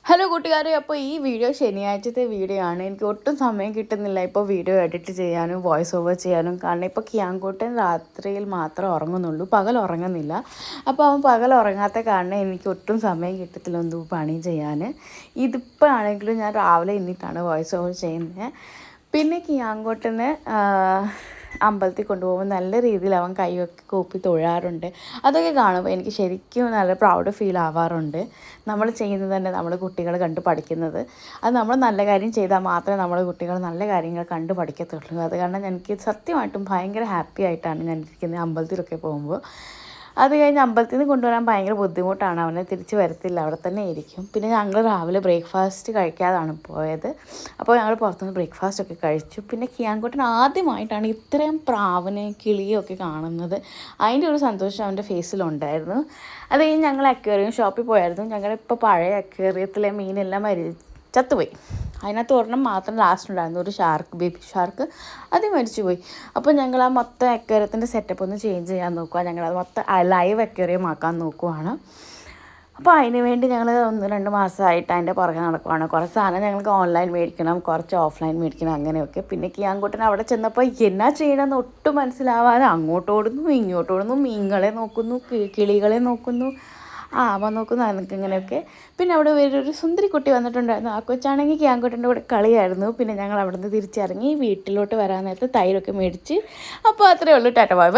Hello കൂട്ടുകാരെ, അപ്പോൾ ഈ വീഡിയോ ശനിയാഴ്ചത്തെ വീഡിയോ ആണ്. എനിക്ക് ഒട്ടും സമയം കിട്ടുന്നില്ല ഇപ്പോൾ വീഡിയോ എഡിറ്റ് ചെയ്യാനും വോയിസ് ഓവർ ചെയ്യാനും. കാരണം ഇപ്പോൾ കിയാങ്കൂട്ടൻ രാത്രിയിൽ മാത്രമേ ഉറങ്ങുന്നുള്ളൂ, പകൽ ഉറങ്ങുന്നില്ല. അപ്പോൾ അവൻ പകൽ ഉറങ്ങാത്ത കാരണം എനിക്ക് ഒട്ടും സമയം കിട്ടത്തില്ല ഒന്നും പണി ചെയ്യാൻ. ഇതിപ്പോൾ ആണെങ്കിലും ഞാൻ രാവിലെ എണ്ണിട്ടാണ് വോയിസ് ഓവർ ചെയ്യുന്നത്. പിന്നെ കിയാങ്കൂട്ടന് അമ്പലത്തിൽ കൊണ്ടുപോകുമ്പോൾ നല്ല രീതിയിൽ അവൻ കൈയൊക്കെ കൂപ്പി തൊഴാറുണ്ട്. അതൊക്കെ കാണുമ്പോൾ എനിക്ക് ശരിക്കും നല്ല പ്രൗഡ് ഫീൽ ആവാറുണ്ട്. നമ്മൾ ചെയ്യുന്നത് തന്നെ നമ്മൾ കുട്ടികൾ കണ്ട് പഠിക്കുന്നത്. അത് നമ്മൾ നല്ല കാര്യം ചെയ്താൽ മാത്രമേ നമ്മുടെ കുട്ടികൾ നല്ല കാര്യങ്ങൾ കണ്ട് പഠിക്കത്തുള്ളൂ. അത് കാരണം എനിക്ക് സത്യമായിട്ടും ഭയങ്കര ഹാപ്പി ആയിട്ടാണ് ഞാൻ ഇരിക്കുന്നത് അമ്പലത്തിലൊക്കെ പോകുമ്പോൾ. അത് കഴിഞ്ഞ് അമ്പലത്തിൽ നിന്ന് കൊണ്ടുവരാൻ ഭയങ്കര ബുദ്ധിമുട്ടാണ്. അവനെ തിരിച്ച് വരത്തില്ല, അവിടെ തന്നെ ഇരിക്കും. പിന്നെ ഞങ്ങൾ രാവിലെ ബ്രേക്ക്ഫാസ്റ്റ് കഴിക്കാതാണ് പോയത്. അപ്പോൾ ഞങ്ങൾ പുറത്തുനിന്ന് ബ്രേക്ക്ഫാസ്റ്റൊക്കെ കഴിച്ചു. പിന്നെ കിയാങ്കൂട്ടൻ ആദ്യമായിട്ടാണ് ഇത്രയും പ്രാവിനെയും കിളിയും ഒക്കെ കാണുന്നത്. അതിൻ്റെ ഒരു സന്തോഷം അവൻ്റെ ഫേസിലുണ്ടായിരുന്നു. അത് കഴിഞ്ഞ് ഞങ്ങൾ അക്വേറിയം ഷോപ്പിൽ പോയായിരുന്നു. ഞങ്ങളുടെ ഇപ്പോൾ പഴയ അക്വേറിയത്തിലെ മീനെല്ലാം ചത്തുപോയി. അതിനകത്ത് ഒരെണ്ണം മാത്രം ലാസ്റ്റ് ഉണ്ടായിരുന്നു, ഒരു ഷാർക്ക്, ബേബി ഷാർക്ക്. അത് മരിച്ചു പോയി. അപ്പോൾ ഞങ്ങൾ ആ മൊത്തം അക്വേറിയത്തിൻ്റെ സെറ്റപ്പ് ഒന്ന് ചേഞ്ച് ചെയ്യാൻ നോക്കുക. ഞങ്ങളത് മൊത്തം ലൈവ് അക്വേറിയം ആക്കാൻ നോക്കുവാണ്. അപ്പോൾ അതിന് വേണ്ടി ഞങ്ങൾ 1-2 മാസമായിട്ട് അതിൻ്റെ പുറകെ നടക്കുവാണ്. കുറച്ച് സാധനം ഞങ്ങൾക്ക് ഓൺലൈൻ മേടിക്കണം, കുറച്ച് ഓഫ്ലൈൻ മേടിക്കണം, അങ്ങനെയൊക്കെ. പിന്നെ കിയാങ്കൂട്ടൻ അവിടെ ചെന്നപ്പോൾ എന്നാ ചെയ്യണമെന്ന് ഒട്ടും മനസ്സിലാവാതെ അങ്ങോട്ടോടുന്നു ഇങ്ങോട്ടോടുന്നു, മീനുകളെ നോക്കുന്നു, കിളികളെ നോക്കുന്നു, അവൻ നോക്കുന്നു, അതൊക്കെ ഇങ്ങനെയൊക്കെ. പിന്നെ അവിടെ വേറൊരു സുന്ദരി കുട്ടി വന്നിട്ടുണ്ടായിരുന്നു. ആ കൊച്ചാണെങ്കിൽ കിയാങ്കൂട്ടൻ്റെ കൂടെ കളിയായിരുന്നു. പിന്നെ ഞങ്ങൾ അവിടെ നിന്ന് തിരിച്ചിറങ്ങി വീട്ടിലോട്ട് വരാൻ നേരത്ത് തൈരൊക്കെ മേടിച്ച്. അപ്പോൾ അത്രയേ ഉള്ളൂ. Tata bye bye.